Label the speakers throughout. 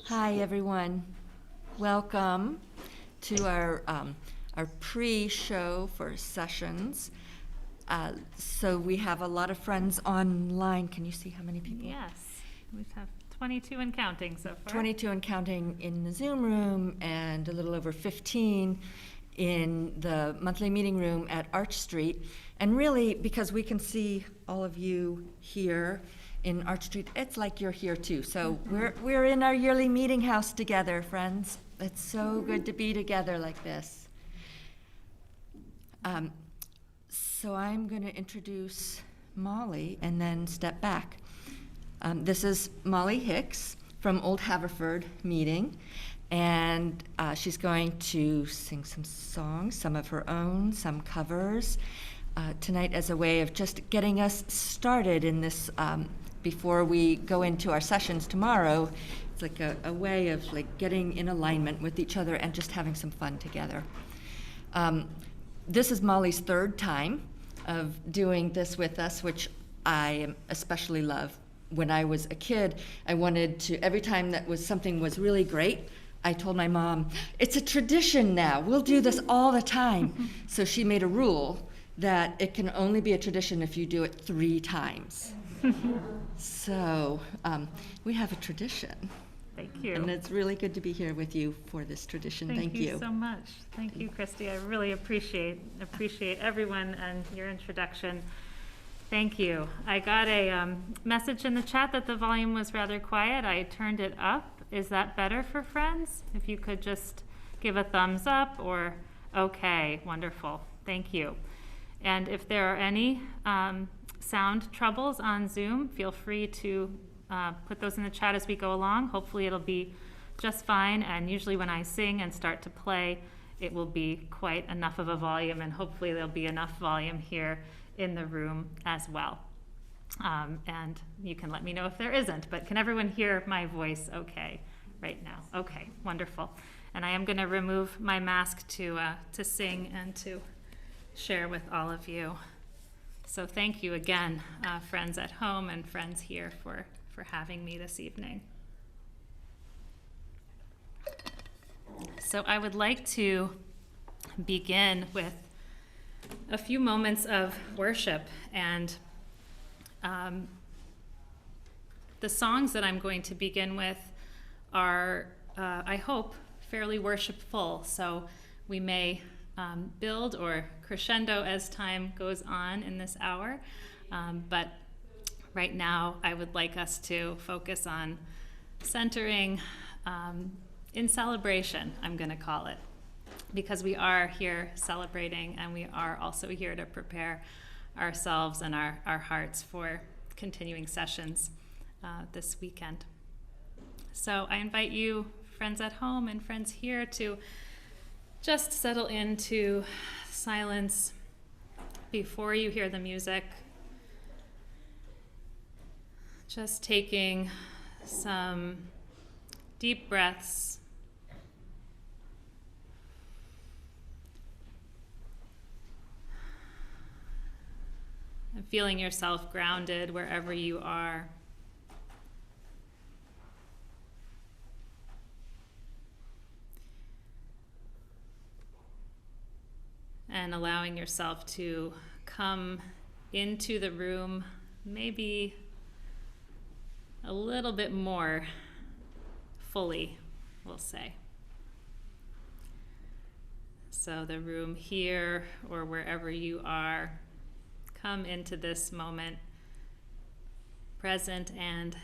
Speaker 1: Hi, everyone. Welcome to our pre-show for sessions. So we have a lot of friends online. Can you see how many people?
Speaker 2: Yes, we have 22 and counting so far.
Speaker 1: 22 and counting in the Zoom room and a little over 15 in the monthly meeting room at Arch Street. And really, because we can see all of you here in Arch Street, it's like you're here too. So we're in our yearly meeting house together, friends. It's so good to be together like this. So I'm going to introduce Molly and then step back. This is Molly Hicks from Old Haverford Meeting, and she's going to sing some songs, some of her own, some covers, tonight as a way of just getting us started in this before we go into our sessions tomorrow. It's like a way of like getting in alignment with each other and just having some fun together. This is Molly's third time of doing this with us, which I especially love. When I was a kid, I wanted to, every time that something was really great, I told my mom, it's a tradition now, we'll do this all the time. So she made a rule that it can only be a tradition if you do it 3 times. So we have a tradition.
Speaker 2: Thank you.
Speaker 1: And it's really good to be here with you for this tradition. Thank you.
Speaker 2: Thank you so much. Thank you, Christy. I really appreciate everyone and your introduction. Thank you. I got a message in the chat that the volume was rather quiet. I turned it up. Is that better for friends? If you could just give a thumbs up or okay, wonderful. Thank you. And if there are any sound troubles on Zoom, feel free to put those in the chat as we go along. Hopefully it'll be just fine, and usually when I sing and start to play, it will be quite enough of a volume, and hopefully there'll be enough volume here in the room as well. And you can let me know if there isn't, but can everyone hear my voice okay right now? Okay, wonderful. And I am going to remove my mask to sing and to share with all of you. So thank you again, friends at home and friends here for having me this evening. So I would like to begin with a few moments of worship, and the songs that I'm going to begin with are, I hope, fairly worshipful, so we may build or crescendo as time goes on in this hour, but right now I would like us to focus on centering in celebration, I'm going to call it, because we are here celebrating, and we are also here to prepare ourselves and our hearts for continuing sessions this weekend. So I invite you, friends at home and friends here, to just settle into silence before you hear the music. Just taking some deep breaths. And feeling yourself grounded wherever you are. And allowing yourself to come into the room maybe a little bit more fully, we'll say. So the room here or wherever you are, come into this moment present and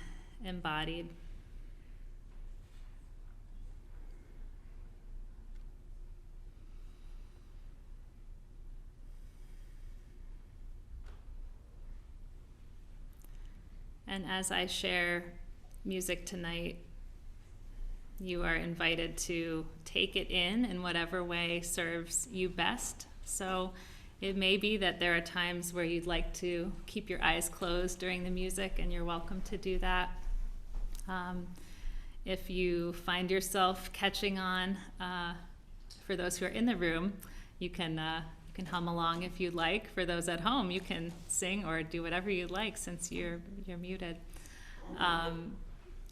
Speaker 2: embodied. And as I share music tonight, you are invited to take it in whatever way serves you best. So it may be that there are times where you'd like to keep your eyes closed during the music, and you're welcome to do that. If you find yourself catching on, for those who are in the room, you can hum along if you'd like. For those at home, you can sing or do whatever you'd like since you're muted.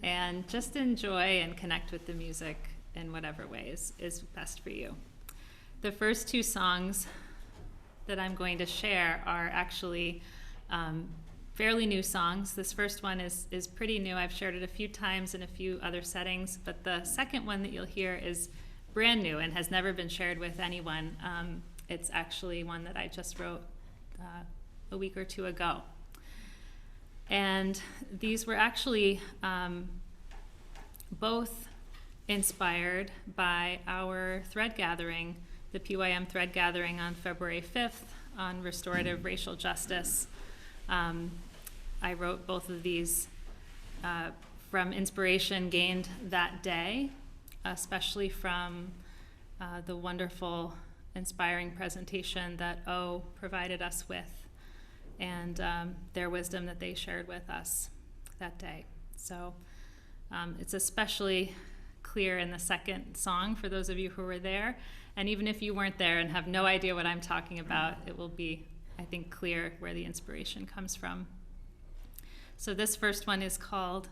Speaker 2: and just enjoy and connect with the music in whatever ways is best for you. The first two songs that I'm going to share are actually fairly new songs. This first one is pretty new. I've shared it a few times in a few other settings, but the second one that you'll hear is brand new and has never been shared with anyone. It's actually one that I just wrote a week or two ago. And these were actually both inspired by our thread gathering, the PYM thread gathering on February 5th on restorative racial justice. I wrote both of these from inspiration gained that day, especially from the wonderful, inspiring presentation that O provided us with, and their wisdom that they shared with us that day. So it's especially clear in the second song for those of you who were there, and even if you weren't there and have no idea what I'm talking about, it will be, I think, clear where the inspiration comes from. So this first one is called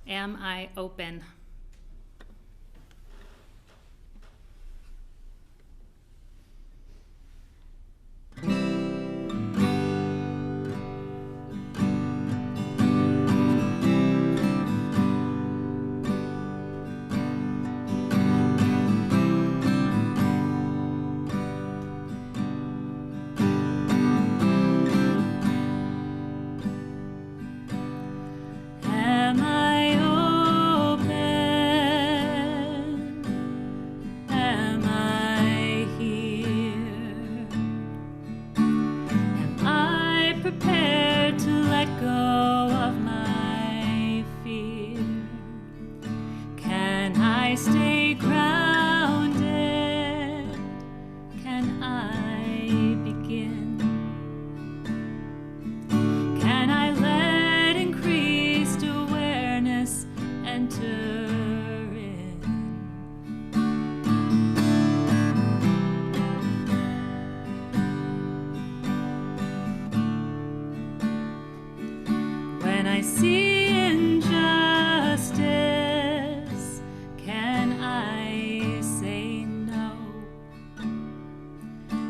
Speaker 2: Am I Open?
Speaker 3: Am I open? Am I here? Am I prepared to let go of my fear? Can I stay grounded? Can I begin? Can I let increased awareness enter in? When I see injustice, can I say no?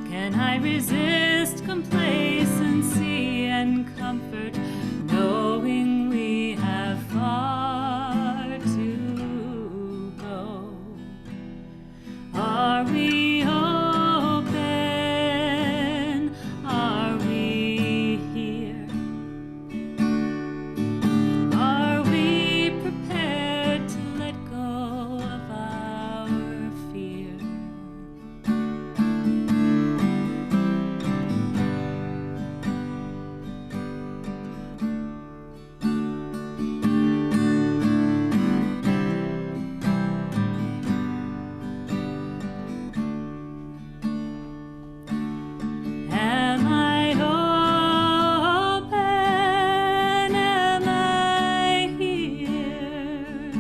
Speaker 3: Can I resist complacency and comfort, knowing we have far to go? Are we open? Are we here? Are we prepared to let go of our fear? Am I open? Am I here?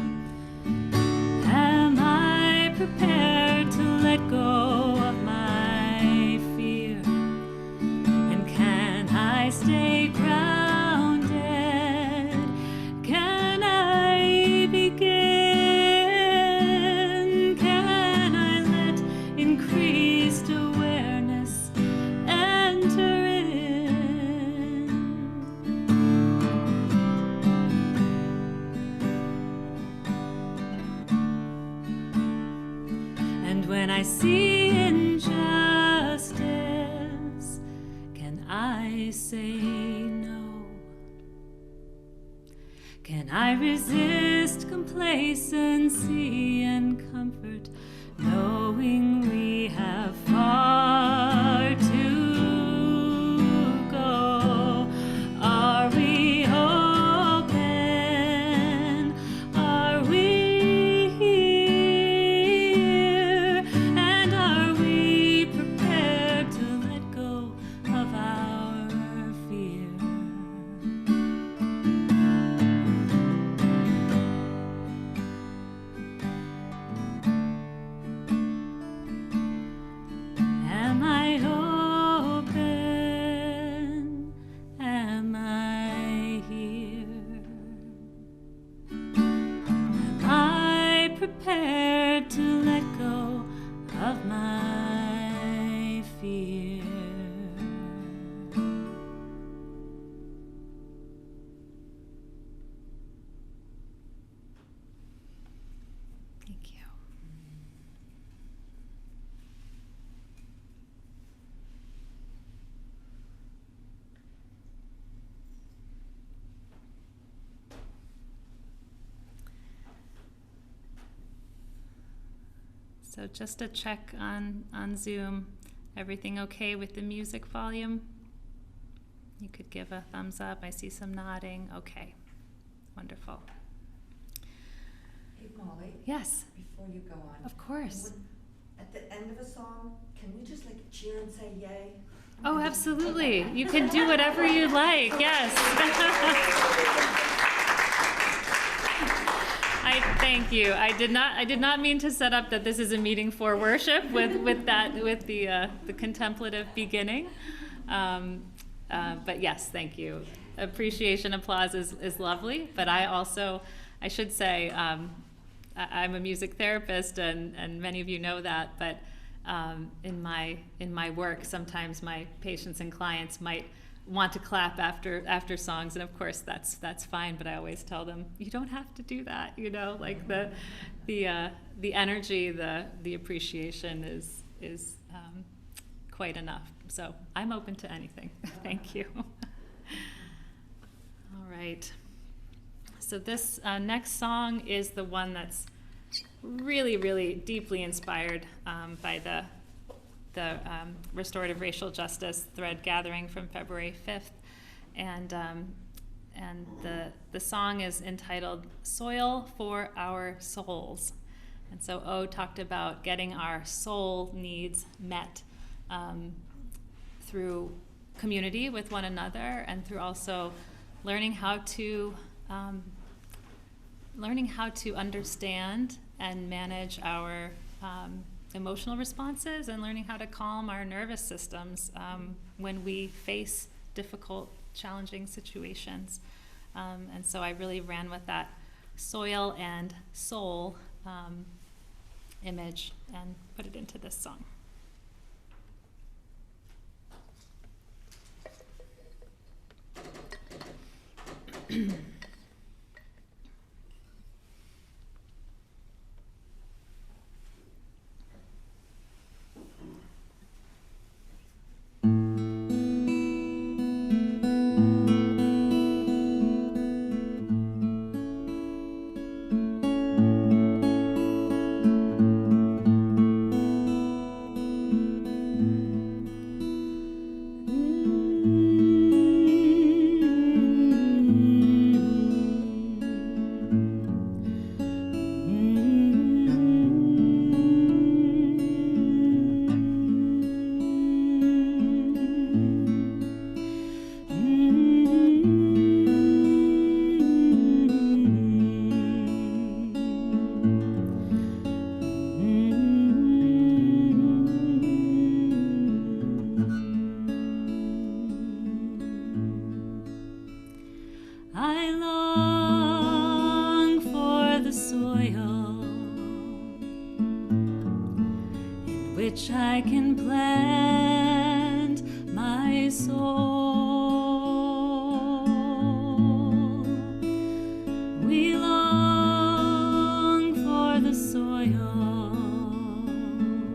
Speaker 3: Am I prepared to let go of my fear? And can I stay grounded? Can I begin? Can I let increased awareness enter in? And when I see injustice, can I say no? Can I resist complacency and comfort, knowing we have far to go? Are we open? Are we here? And are we prepared to let go of our fear? Am prepared to let go of my fear.
Speaker 2: Thank you. So just a check on Zoom. Everything okay with the music volume? You could give a thumbs up. I see some nodding. Okay. Wonderful.
Speaker 1: Hey, Molly,
Speaker 2: Yes,
Speaker 1: before you go on.
Speaker 2: of course.
Speaker 1: At the end of a song, can we just like cheer and say yay?
Speaker 2: Oh, absolutely. You can do whatever you like. Yes. Thank you. I did not mean to set up that this is a meeting for worship with the contemplative beginning. But yes, thank you. Appreciation, applause is lovely. But I should say, I'm a music therapist, and many of you know that. But in my work, sometimes my patients and clients might want to clap after songs, and of course that's fine, but I always tell them you don't have to do that, like the energy, the appreciation is quite enough. So I'm open to anything. Thank you. All right, so this next song is the one that's really, really deeply inspired by the Restorative Racial Justice Thread Gathering from February 5th. And the song is entitled Soil for Our Souls. And so O talked about getting our soul needs met through community with one another, and through also learning how to understand and manage our emotional responses, and learning how to calm our nervous systems when we face difficult, challenging situations. And so I really ran with that soil and soul image and put it into this song.
Speaker 3: I long for the soil in which I can plant my soul. We long for the soil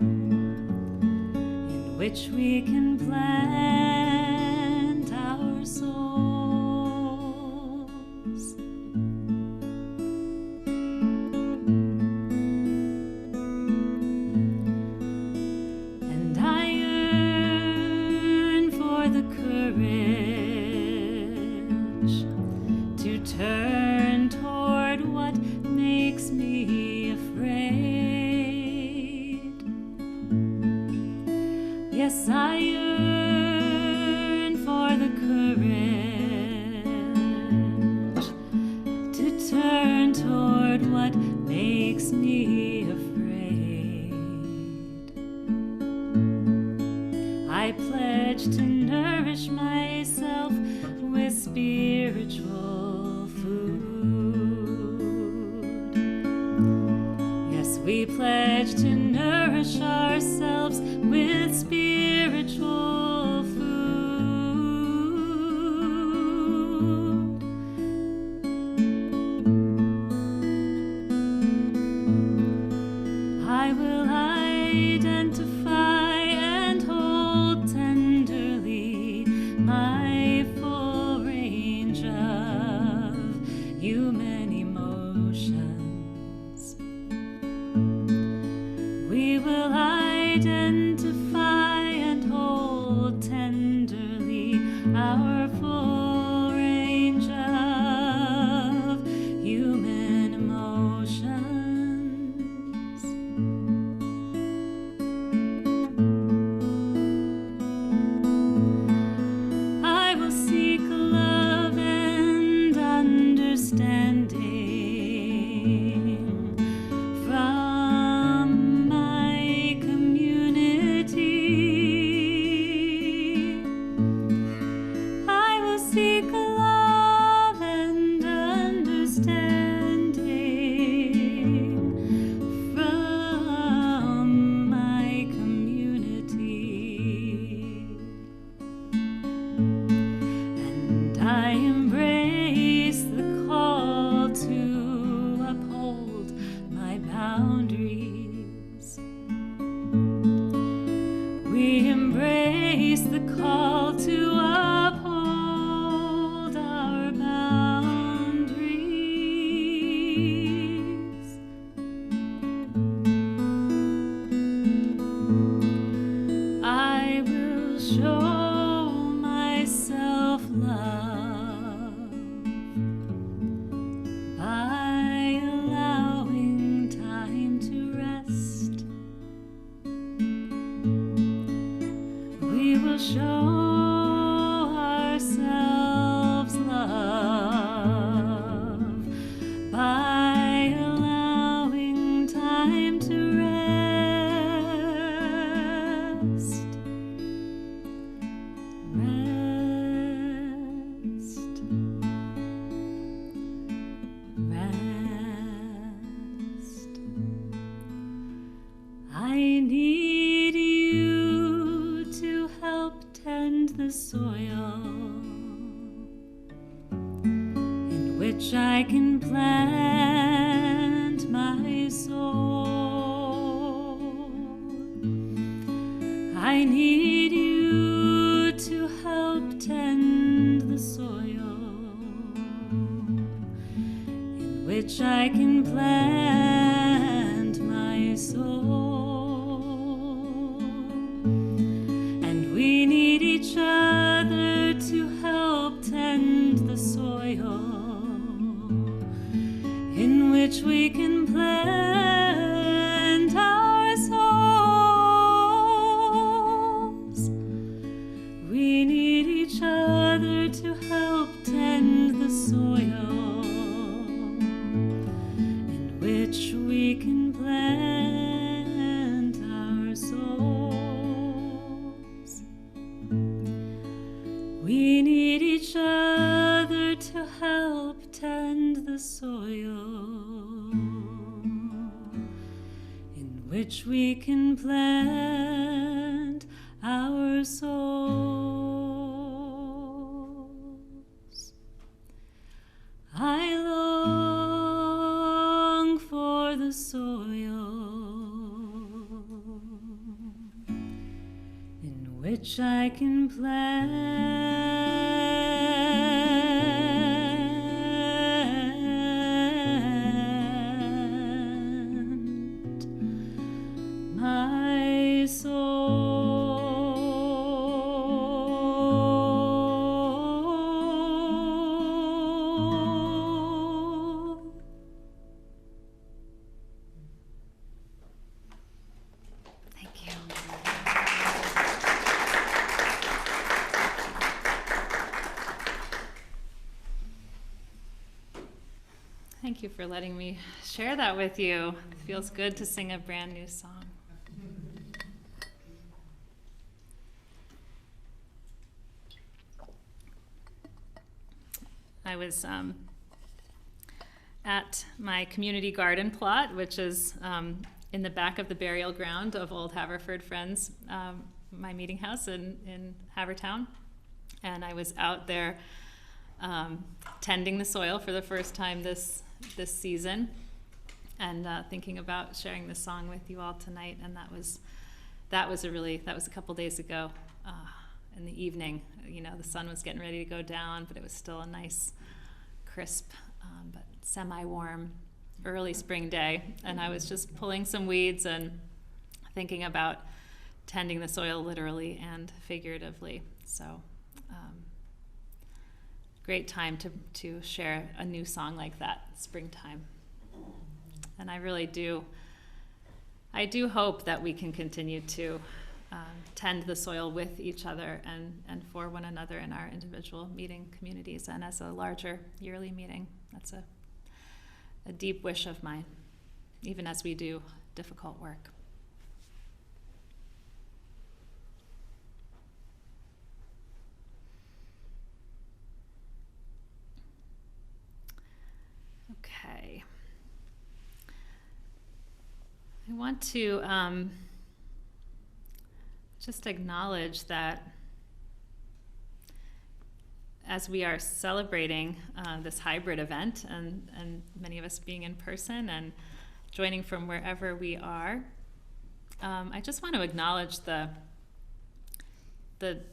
Speaker 3: in which we can plant our souls. And I yearn for the courage to turn toward what makes me afraid. Yes, I yearn for the courage to turn toward what makes me afraid. I pledge to nourish myself with spiritual food we pledge to nourish ourselves with spiritual food. I will identify and hold tenderly my full range of human emotions. We will identify and hold tenderly our full range of human emotions. I will seek love and understanding from my community. I will seek love and understanding from my community. And I embrace the call to uphold my boundaries. We embrace the call to uphold our boundaries. I will show myself love by allowing time to rest. We will show ourselves love by allowing time to rest. Rest. Rest. I need you to help tend the soil in which I can plant my soul. I need you to help tend the soil in which I can plant my soul. And we need each other to help tend the soil in which we can plant our souls. We need each other to help tend the soil in which we can plant our souls. We need each other to help tend the soil in which we can plant our souls. I long for the soil in which I can plant my soul.
Speaker 2: Thank you. Thank you for letting me share that with you. It feels good to sing a brand new song. I was at my community garden plot, which is in the back of the burial ground of Old Haverford Friends, my meeting house in Havertown. And I was out there tending the soil for the first time this season, and thinking about sharing this song with you all tonight. And that was a couple days ago in the evening. You know, the sun was getting ready to go down, but it was still a nice, crisp, but semi-warm early spring day. And I was just pulling some weeds and thinking about tending the soil literally and figuratively. So great time to share a new song like that, springtime. And I really do hope that we can continue to tend the soil with each other and for one another in our individual meeting communities and as a larger yearly meeting. That's a deep wish of mine, even as we do difficult work. Okay. I want to just acknowledge that as we are celebrating this hybrid event, and many of us being in person and joining from wherever we are, I just want to acknowledge the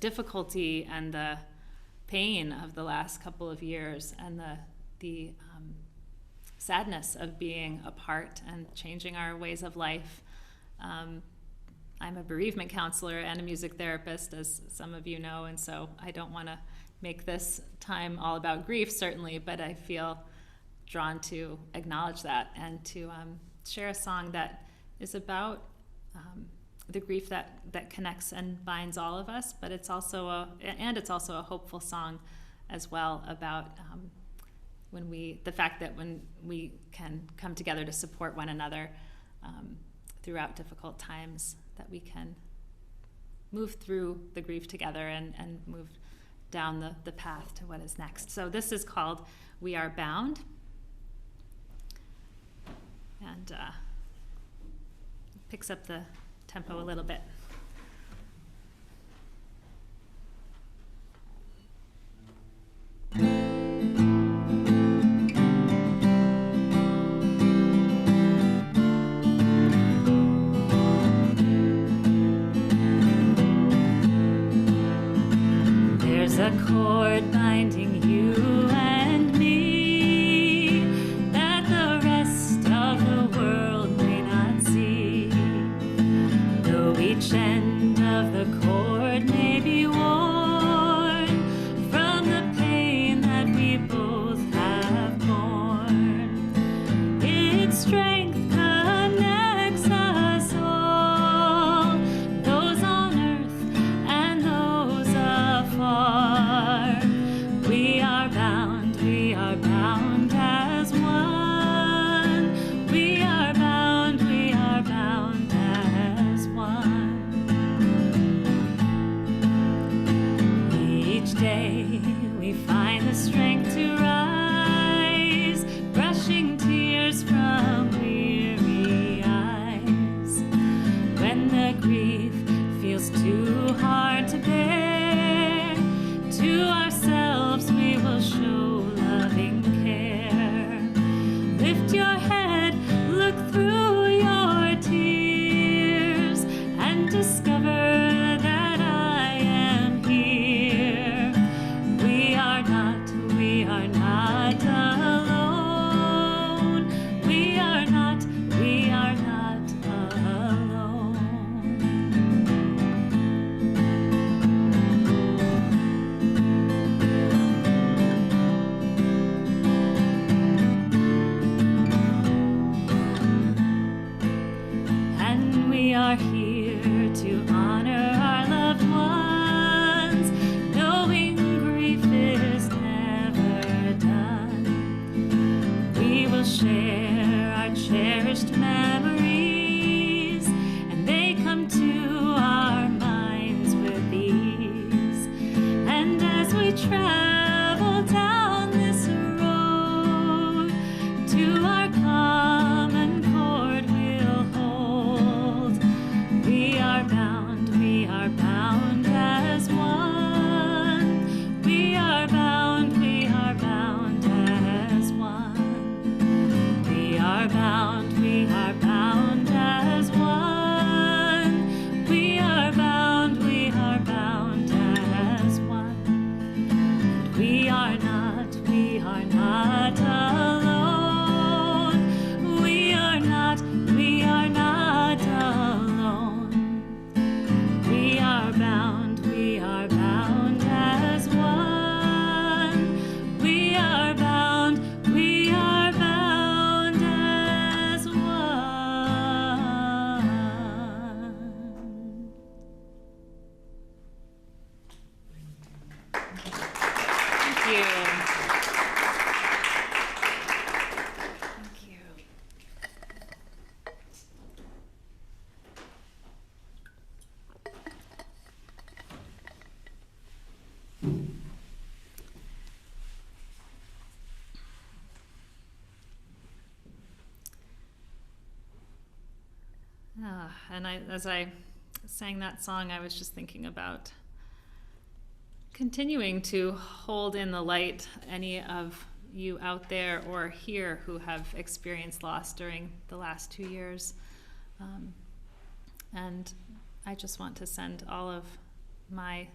Speaker 2: difficulty and the pain of the last couple of years, and the sadness of being apart and changing our ways of life. I'm a bereavement counselor and a music therapist, as some of you know, and so I don't want to make this time all about grief, certainly, but I feel drawn to acknowledge that and to share a song that is about the grief that connects and binds all of us, but it's also a hopeful song as well about the fact that when we can come together to support one another throughout difficult times, that we can move through the grief together and move down the path to what is next. So this is called We Are Bound. And picks up the tempo a little bit. There's a cord binding you and me that the rest of the world may not see. Though each end of the cord may be worn from the pain that we both have borne, its strength connects us all, those on earth and those afar. We are bound as one. We are bound as one. Each day we find the strength to rise, brushing tears from weary eyes. When the grief feels too hard to bear, to ourselves we will show loving care. Lift your head, look through your tears, and discover that I am here. We are not alone. We are not alone. And we are here to honor our loved ones, knowing grief is never done. We will share our cherished memories, and they come to our minds with ease. And as we travel down this road, to our common chord we'll hold.
Speaker 3: are bound, we are bound as one. We are bound, we are bound as one. And we are not alone. We are not alone. We are bound as one. We are bound as one.
Speaker 2: Thank you. Thank you. As I sang that song, I was just thinking about continuing to hold in the light any of you out there or here who have experienced loss during the last 2 years. And I just want to send all of my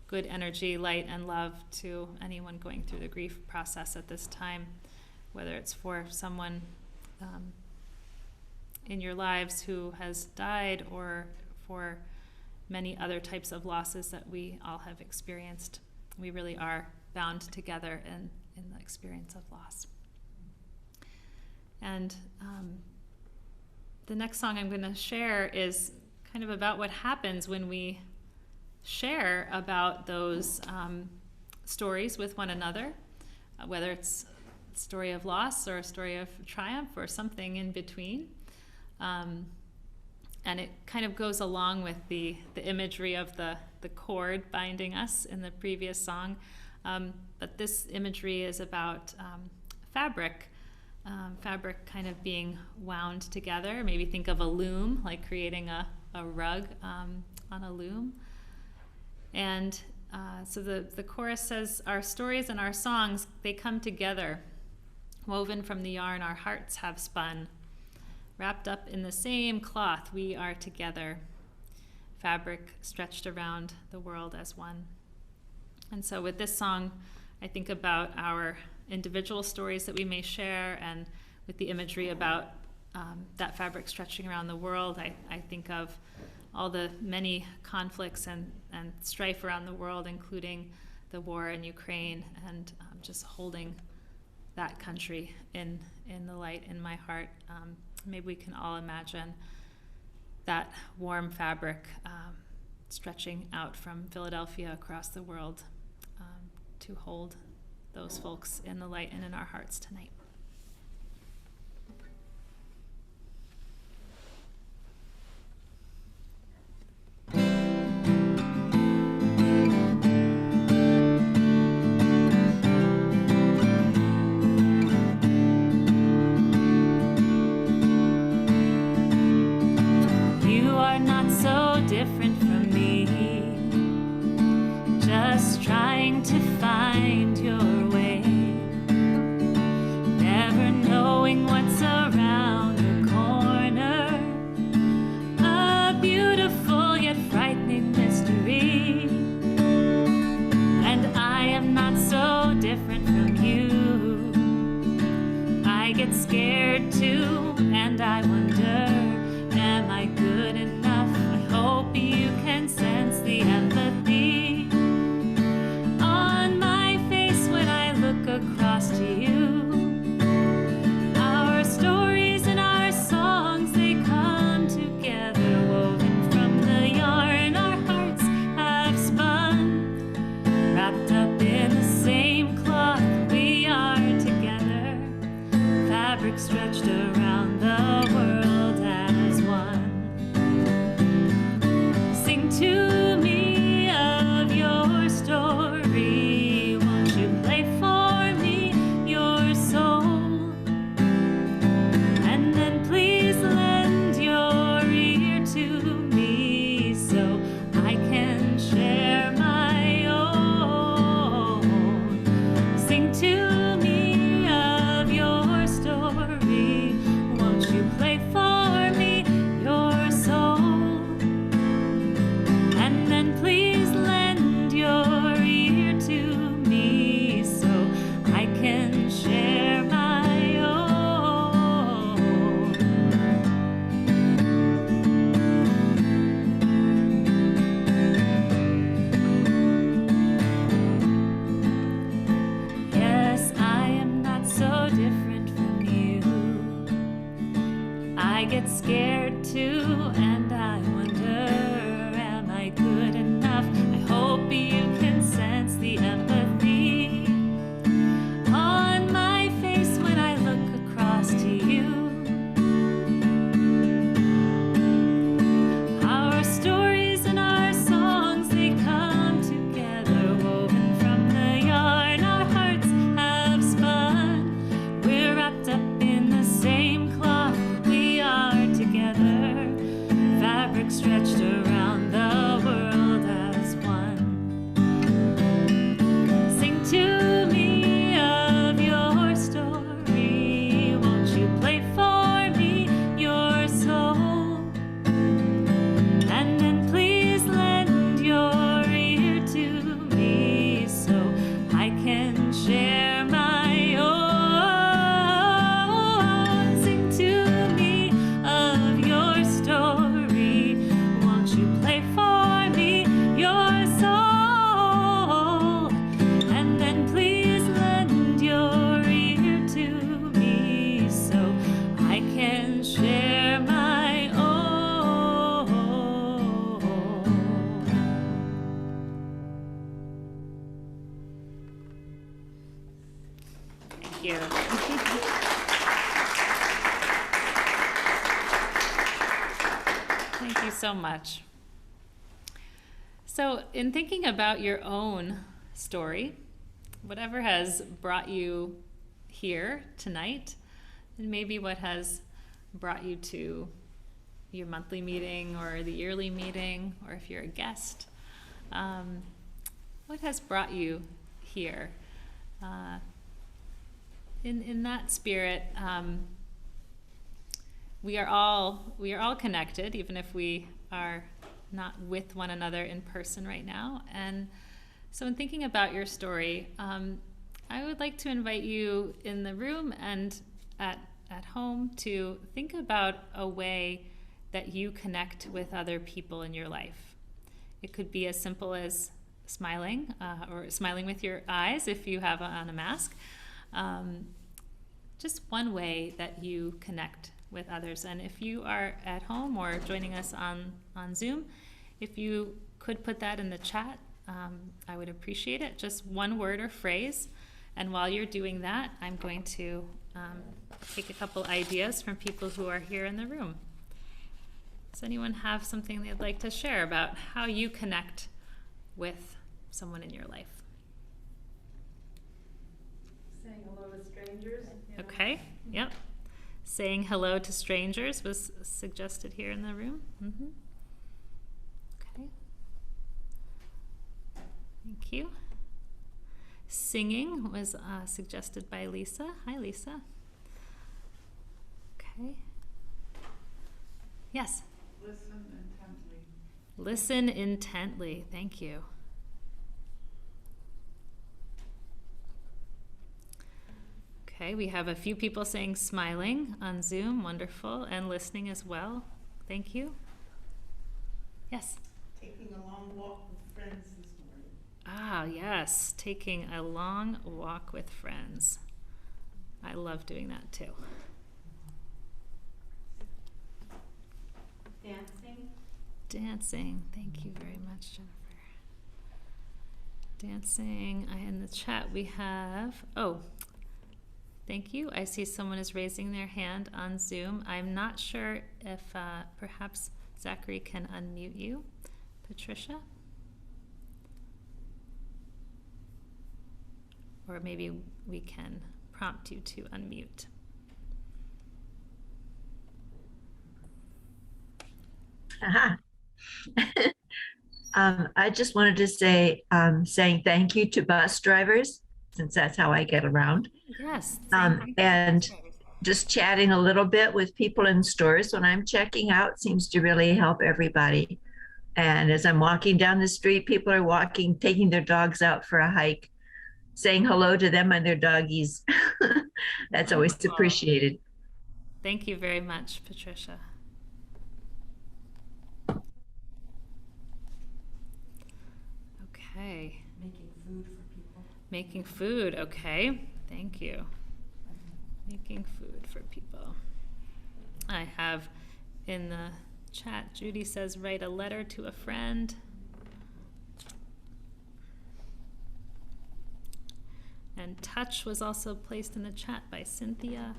Speaker 2: good energy, light, and love to anyone going through the grief process at this time, whether it's for someone in your lives who has died or for many other types of losses that we all have experienced. We really are bound together in the experience of loss. And the next song I'm going to share is kind of about what happens when we share about those stories with one another, whether it's a story of loss or a story of triumph or something in between. And it kind of goes along with the imagery of the cord binding us in the previous song. But this imagery is about fabric kind of being wound together. Maybe think of a loom, like creating a rug on a loom. And so the chorus says, our stories and our songs, they come together, woven from the yarn our hearts have spun. Wrapped up in the same cloth, we are together, fabric stretched around the world as one. And so with this song, I think about our individual stories that we may share, and with the imagery about that fabric stretching around the world, I think of all the many conflicts and strife around the world, including the war in Ukraine, and just holding that country in the light in my heart. Maybe we can all imagine that warm fabric stretching out from Philadelphia across the world to hold those folks in the light and in our hearts tonight.
Speaker 3: Different from me, just trying to find your way, never knowing what's around the corner, a beautiful yet frightening mystery. And I am not so different from you. I get scared too, and I wonder, am I good enough? Hope you can sense the empathy on my face when I look across to you. Our stories and our songs, they come together, woven from the yarn our hearts have spun. Wrapped up in the same cloth, we are together, fabric stretched around the world as one. Sing to me of your story, won't you play for me your soul? And then please lend your ear to me so I can share my own. Sing to me of your story, I get scared too, and I wonder, am I good enough? I hope you can sense the empathy on my face when I look across to you. Our stories and our songs, they come together, woven from the yarn our hearts have spun. We're wrapped up in the same cloth, we are together, fabric stretched around the world as one. Sing to me of your story, won't you play for me your soul? And then please lend your ear to me so I can share my own. Sing to me of your story, won't you play for me your soul? And then please lend your ear to me so I can share my own.
Speaker 2: Thank you. Thank you so much. So, in thinking about your own story, whatever has brought you here tonight, and maybe what has brought you to your monthly meeting or the yearly meeting, or if you're a guest, what has brought you here? In that spirit, we are all connected, even if we are not with one another in person right now. And so, in thinking about your story, I would like to invite you in the room and at home to think about a way that you connect with other people in your life. It could be as simple as smiling, or smiling with your eyes if you have on a mask. Just one way that you connect with others. And if you are at home or joining us on Zoom, if you could put that in the chat, I would appreciate it. Just one word or phrase. And while you're doing that, I'm going to take a couple ideas from people who are here in the room. Does anyone have something they'd like to share about how you connect with someone in your life?
Speaker 4: Saying hello to strangers.
Speaker 2: Okay, yep. Saying hello to strangers was suggested here in the room. Okay. Thank you. Singing was suggested by Lisa. Hi, Lisa. Okay. Yes.
Speaker 4: Listen intently.
Speaker 2: Listen intently. Thank you. Okay, we have a few people saying smiling on Zoom. Wonderful. And listening as well. Thank you. Yes.
Speaker 4: Taking a long walk with friends this morning.
Speaker 2: Ah, yes. Taking a long walk with friends. I love doing that too.
Speaker 4: Dancing.
Speaker 2: Dancing. Thank you very much, Jennifer. Dancing. In the chat we have, thank you. I see someone is raising their hand on Zoom. I'm not sure if perhaps Zachary can unmute you. Patricia? Or maybe we can prompt you to unmute.
Speaker 5: Aha. I just wanted to say, saying thank you to bus drivers, since that's how I get around.
Speaker 2: Yes.
Speaker 5: And just chatting a little bit with people in stores when I'm checking out seems to really help everybody. And as I'm walking down the street, people are walking, taking their dogs out for a hike, saying hello to them and their doggies. That's always
Speaker 2: Wonderful.
Speaker 5: appreciated.
Speaker 2: Thank you very much, Patricia. Okay.
Speaker 1: Making food for people.
Speaker 2: Making food, okay. Thank you. Making food for people. I have in the chat, Judy says, write a letter to a friend. And touch was also placed in the chat by Cynthia.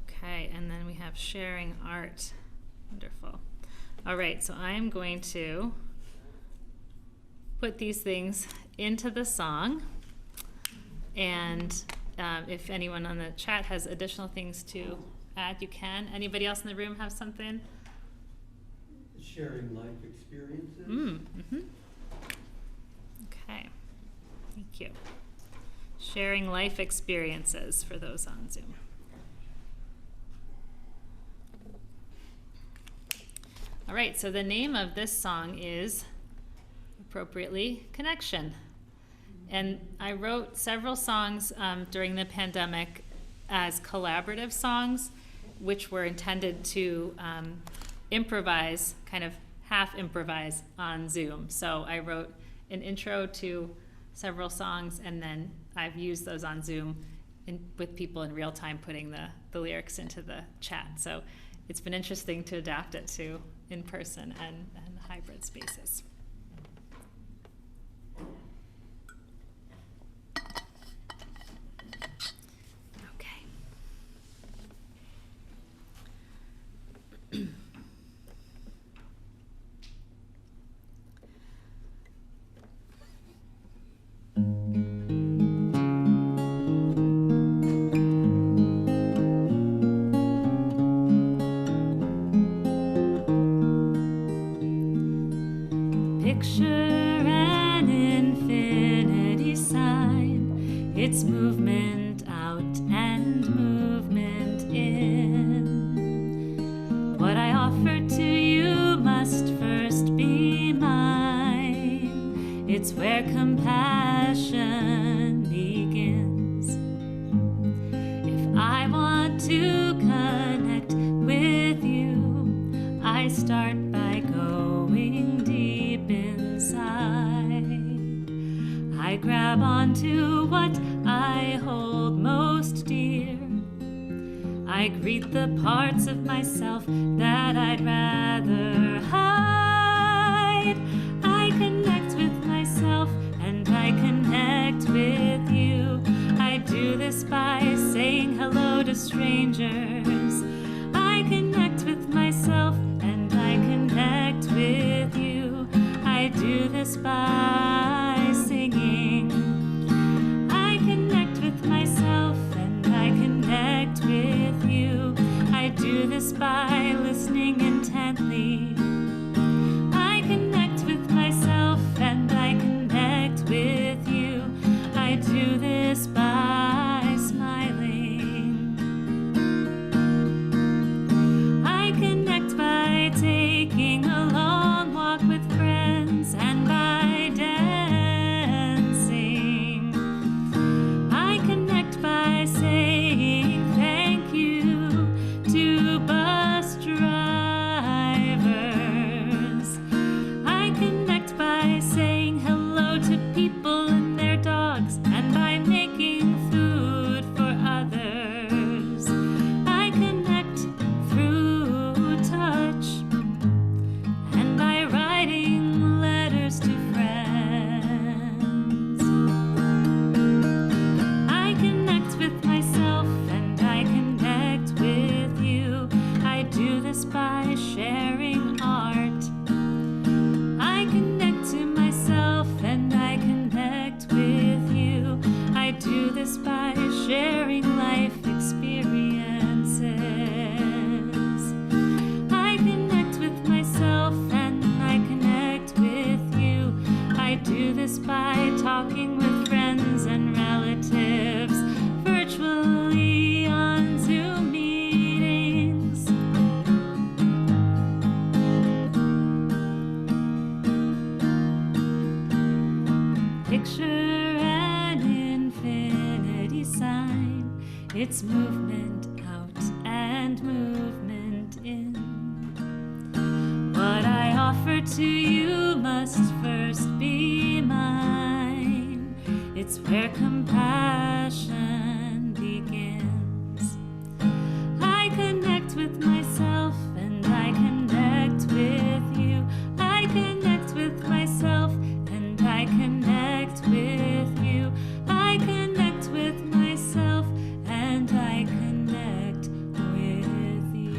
Speaker 2: Okay, and then we have sharing art. Wonderful. All right, so I am going to put these things into the song. And if anyone on the chat has additional things to add, you can. Anybody else in the room have something?
Speaker 6: Sharing life experiences.
Speaker 2: Okay, thank you. Sharing life experiences for those on Zoom. All right, so the name of this song is, appropriately, Connection. And I wrote several songs during the pandemic as collaborative songs, which were intended to improvise, kind of half improvise on Zoom. So I wrote an intro to several songs, and then I've used those on Zoom with people in real time putting the lyrics into the chat. So it's been interesting to adapt it to in-person and hybrid spaces. Okay.
Speaker 3: Picture an infinity sign, its movement out and movement in. What I offer to you must first be mine. It's where compassion begins. If I want to connect with you, I start by going deep inside. I grab onto what I hold most dear. I greet the parts of myself that I'd rather hide. I connect with myself and I connect with you. I do this by saying hello to strangers. I connect with myself and I connect with you. I do this by singing. I connect with myself and I connect with you. I do this by listening intently. I connect with myself and I connect with you. I do this by smiling. I connect by taking a long walk with friends and by dancing. I connect by saying thank you to bus drivers. I connect by saying hello to people and their dogs and by making food for others. I connect through touch and by writing letters to friends. I connect with myself and I connect with you. I do this by sharing art. I connect to myself and I connect with you. I do this by sharing life experiences. I connect with myself and I connect with you. I do this by talking with friends and relatives virtually on Zoom meetings. Picture an infinity sign, its movement out and movement in. What I offer heart to you must first be mine. It's where compassion begins. I connect with myself and I connect with you. I connect with myself and I connect with you. I connect with myself and I connect with you.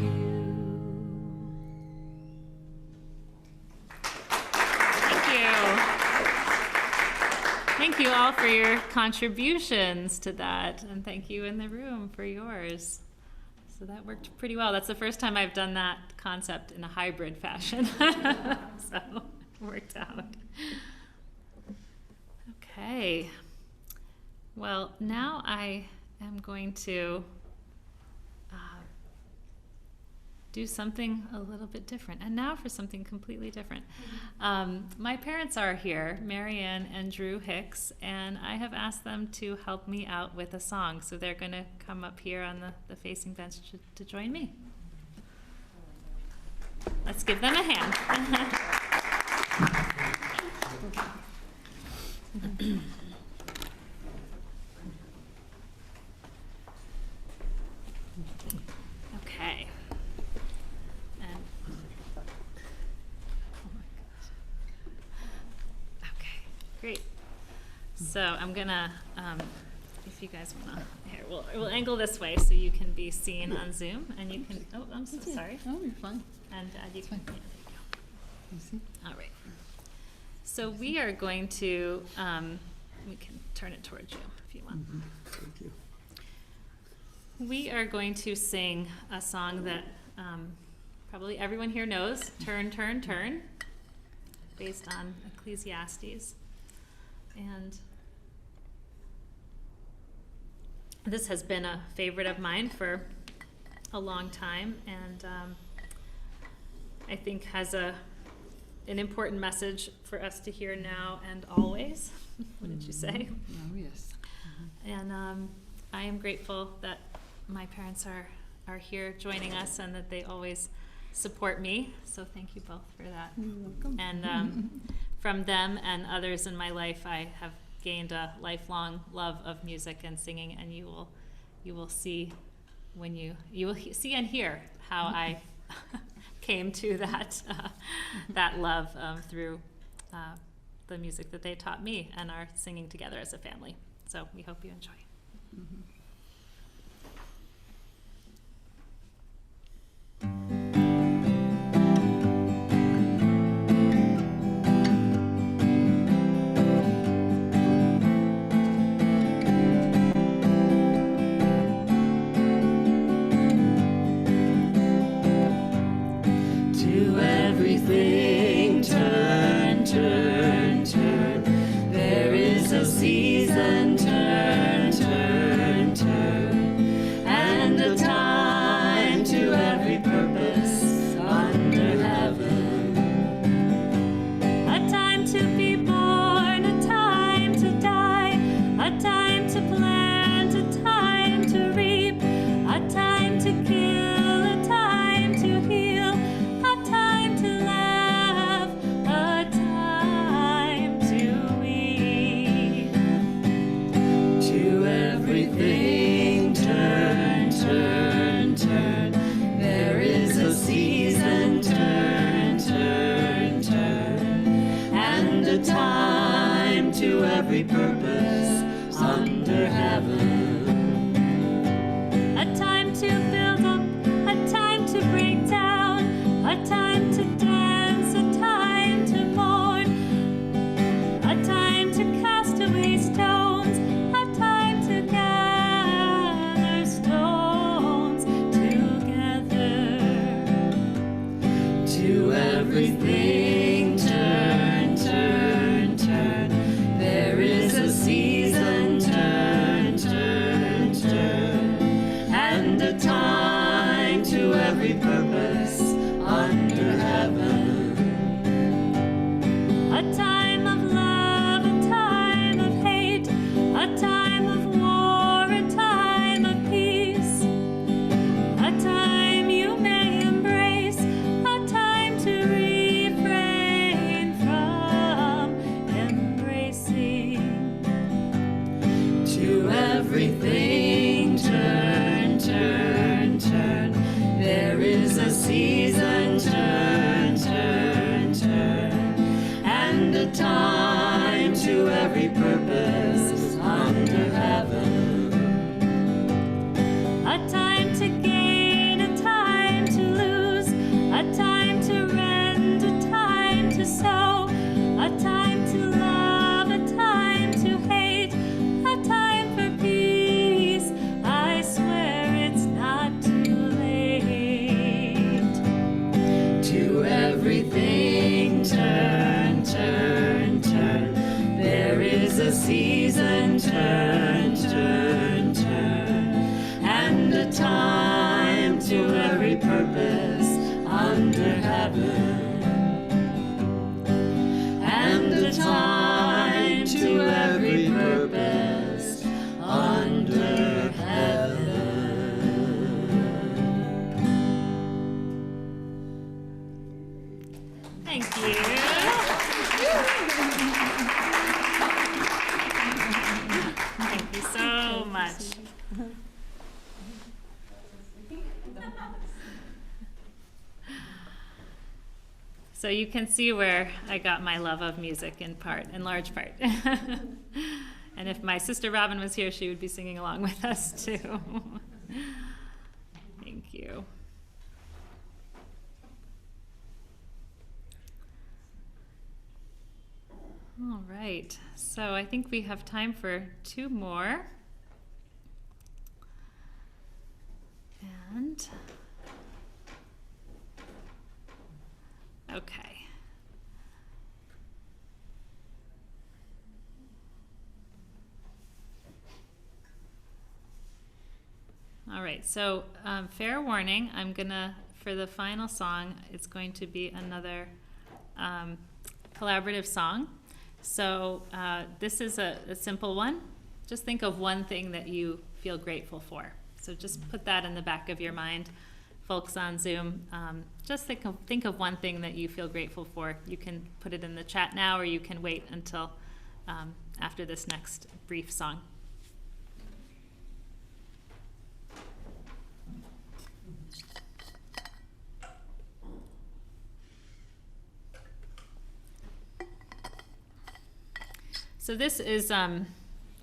Speaker 2: Thank you. Thank you all for your contributions to that, and thank you in the room for yours. So that worked pretty well. That's the first time I've done that concept in a hybrid fashion. So it worked out. Okay. Well, now I am going to do something a little bit different. And now for something completely different. My parents are here, Marianne and Drew Hicks, and I have asked them to help me out with a song. So they're going to come up here on the facing bench to join me. Let's give them a hand. Okay. Okay, great. So I'm gonna, if you guys wanna, here, we'll angle this way so you can be seen on Zoom, and you can, oh, I'm so sorry.
Speaker 6: Oh, you're fine.
Speaker 2: And you can, yeah, there
Speaker 6: You see?
Speaker 2: you go. All right. So we are going to, we can turn it towards you if you want.
Speaker 6: Thank you.
Speaker 2: We are going to sing a song that probably everyone here knows, Turn, Turn, Turn, based on Ecclesiastes. And this has been a favorite of mine for a long time, and I think has an important message for us to hear now and always. What did you say?
Speaker 6: Oh, yes.
Speaker 2: And I am grateful that my parents are here joining us and that they always support me. So thank you both for that.
Speaker 6: You're welcome.
Speaker 2: And from them and others in my life, I have gained a lifelong love of music and singing. And you will see when you will see and hear how I came to that love through the music that they taught me and our singing together as a family. So we hope you enjoy.
Speaker 3: To everything turn, turn, turn. There is a season, turn, turn, turn. And a time to every purpose under heaven. A time to be born, a time to die, a time to plant, a time to reap, a time to kill, a time to heal, a time to laugh, a time to weep. To everything turn, turn, turn. There is a season, turn, turn, turn. And a time to every purpose under heaven. A time to build up, a time to break down, a time to dance, a time to mourn, a time to cast away stones, a time to gather stones together. To everything turn, turn, turn. There is a season, turn, turn, turn. And a time to every purpose under heaven. A time of love, a time of hate, a time of war, a time of peace. A time you may embrace, a time to refrain.
Speaker 2: Thank you. Thank you so much. So you can see where I got my love of music in large part. And if my sister Robin was here, she would be singing along with us too. Thank you. All right, so I think we have time for 2 more. And, okay. All right, so fair warning, for the final song, it's going to be another collaborative song. So this is a simple one. Just think of one thing that you feel grateful for. So just put that in the back of your mind. Folks on Zoom, just think of one thing that you feel grateful for. You can put it in the chat now, or you can wait until after this next brief song. So this is,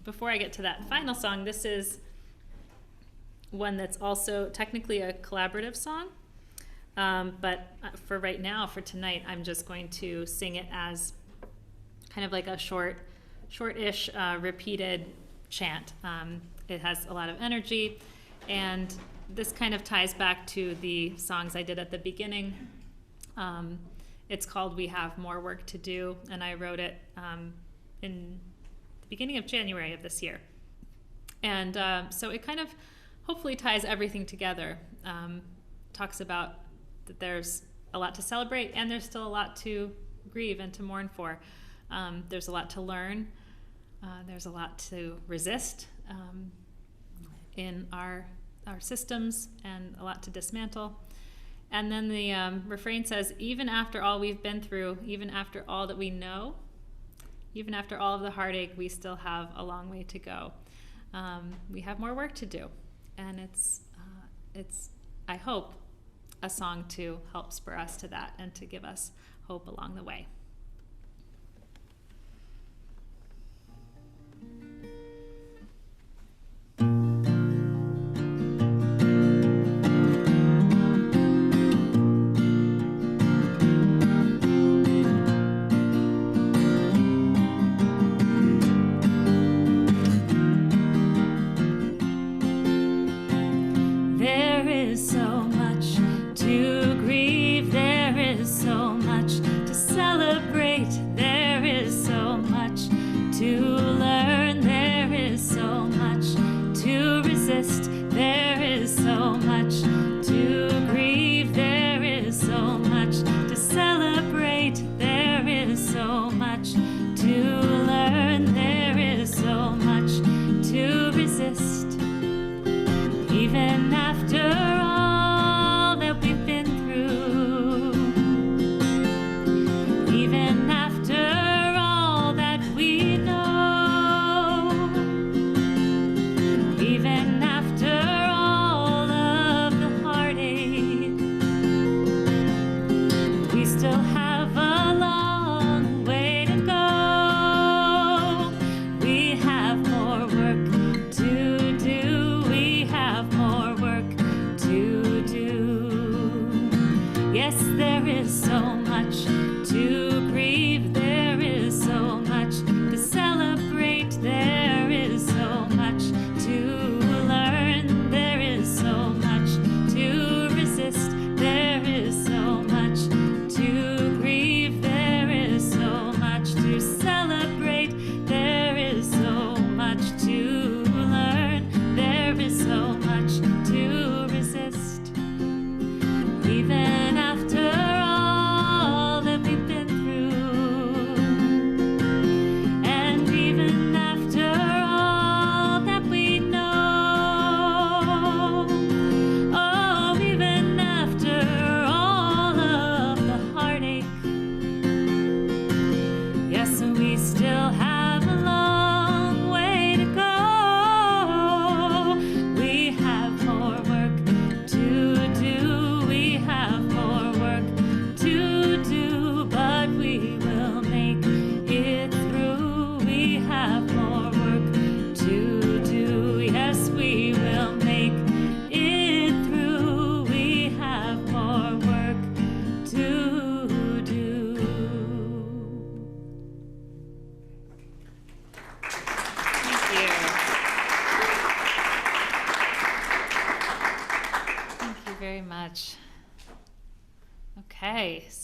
Speaker 2: before I get to that final song, this is one that's also technically a collaborative song. But for right now, for tonight, I'm just going to sing it as kind of like a short-ish repeated chant. It has a lot of energy, and this kind of ties back to the songs I did at the beginning. It's called We Have More Work to Do, and I wrote it in the beginning of January of this year. And so it kind of hopefully ties everything together. Talks about that there's a lot to celebrate, and there's still a lot to grieve and to mourn for. There's a lot to learn. There's a lot to resist in our systems, and a lot to dismantle. And then the refrain says, even after all we've been through, even after all that we know, even after all of the heartache, we still have a long way to go. We have more work to do. And it's I hope, a song to help spur us to that and to give us hope along the way.
Speaker 3: There is so much to grieve, there is so much to celebrate.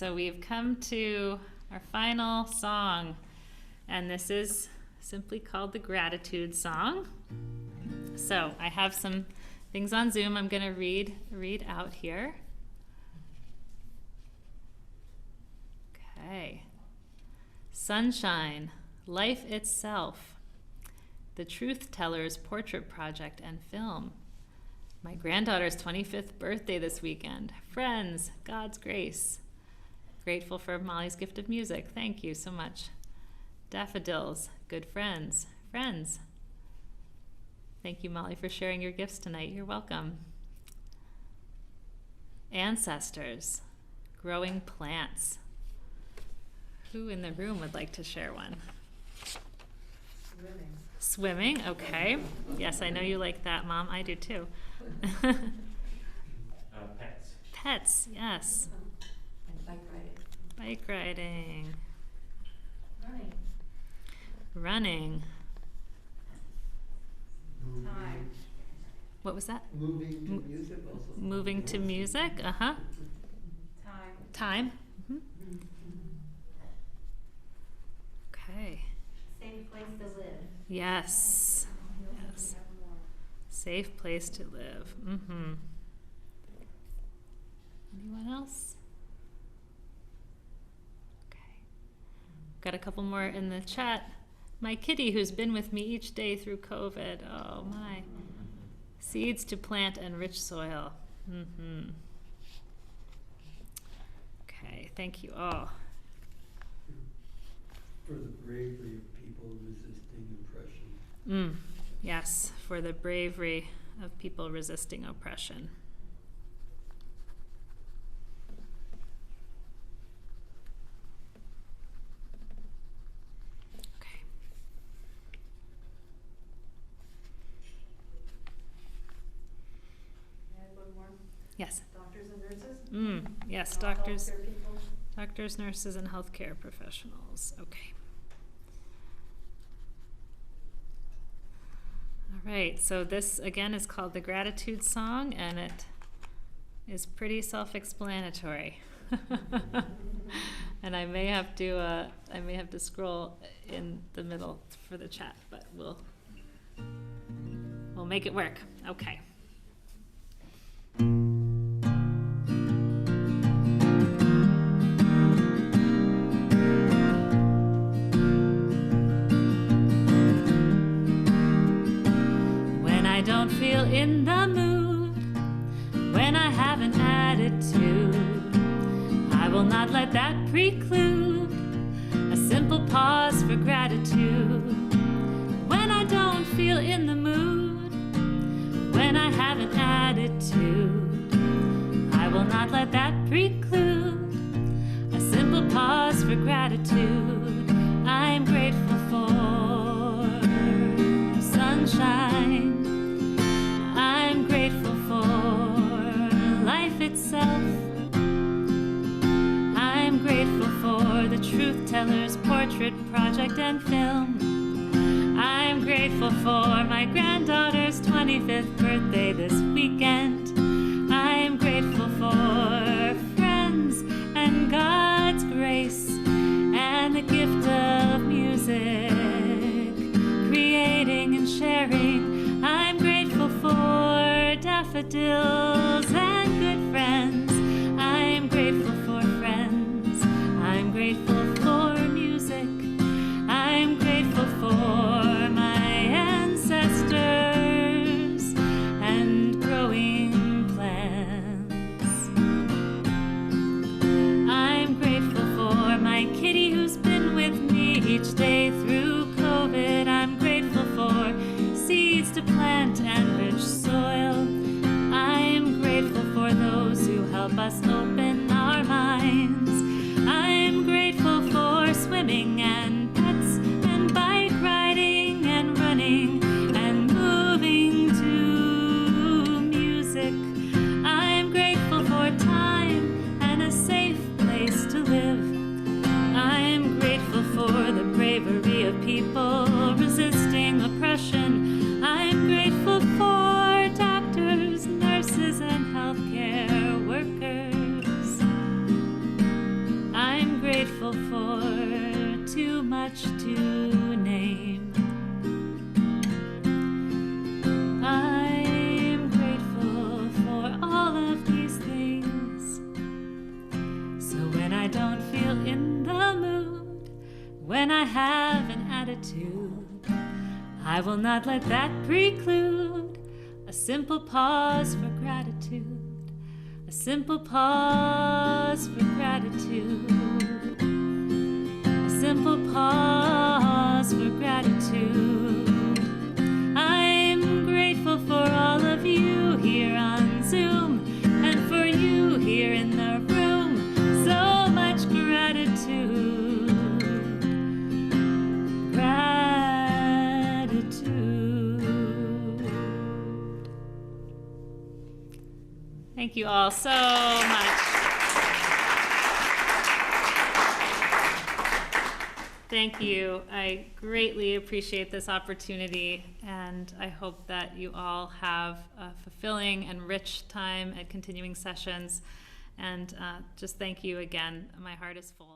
Speaker 2: so we've come to our final song, and this is simply called the Gratitude Song. So I have some things on Zoom I'm going to read out here. Okay. Sunshine, life itself, the Truth Teller's Portrait Project and Film, my granddaughter's 25th birthday this weekend, friends, God's grace. Grateful for Molly's gift of music. Thank you so much. Daffodils, good friends. Friends. Thank you, Molly, for sharing your gifts tonight. You're welcome. Ancestors, growing plants. Who in the room would like to share one? Swimming, okay. Yes, I know you like that, Mom. I do too.
Speaker 7: Pets.
Speaker 2: Pets, yes.
Speaker 1: And bike riding.
Speaker 2: Bike riding.
Speaker 4: Running.
Speaker 2: Running.
Speaker 4: Time.
Speaker 2: What was that?
Speaker 6: Moving to music also.
Speaker 2: Moving to music, uh-huh.
Speaker 4: Time.
Speaker 2: Time. Mhm. Okay.
Speaker 4: Safe place to live.
Speaker 2: Yes. Yes. Safe place to live. Mm-hmm. Anyone else? Okay. Got a couple more in the chat. My kitty who's been with me each day through COVID. Oh my. Seeds to plant and rich soil. Mm-hmm. Okay, thank you all.
Speaker 6: For the bravery of people resisting oppression.
Speaker 2: Yes, for the bravery of people resisting oppression. Okay.
Speaker 4: Add one more.
Speaker 2: Yes.
Speaker 4: Doctors and nurses.
Speaker 2: Yes,
Speaker 4: All
Speaker 2: doctors,
Speaker 4: healthcare people.
Speaker 2: doctors, nurses, and healthcare professionals. Okay. All right, so this again is called the Gratitude Song, and it is pretty self-explanatory. And I may have to scroll in the middle for the chat, but we'll make it work. Okay. When I don't feel in the mood, when I have an attitude, I will not let that preclude a simple pause for gratitude. When I don't feel in the mood, when I have an attitude, I will not let that preclude a simple pause for gratitude. I'm grateful for sunshine. I'm grateful for life itself. I'm grateful for the Truth Teller's Portrait Project and Film. I'm grateful for my granddaughter's 25th birthday this weekend. I'm grateful for friends and God's grace and the gift of music, creating and sharing. I'm grateful for daffodils and good friends. I'm grateful for friends. I'm grateful for music. I'm grateful for my ancestors and growing plants. I'm grateful for my kitty who's been with me each day through COVID. I'm grateful for seeds to plant and rich soil. I'm grateful
Speaker 3: for too much to name. I'm grateful for all of these things. So when I don't feel in the mood, when I have an attitude, I will not let that preclude a simple pause for gratitude. A simple pause for gratitude. A simple pause for gratitude. I'm grateful for all of you here on Zoom and for you here in the room. So much gratitude. Gratitude.
Speaker 2: Thank you all so much. Thank you. I greatly appreciate this opportunity, and I hope that you all have a fulfilling and rich time at continuing sessions. And just thank you again. My heart is full.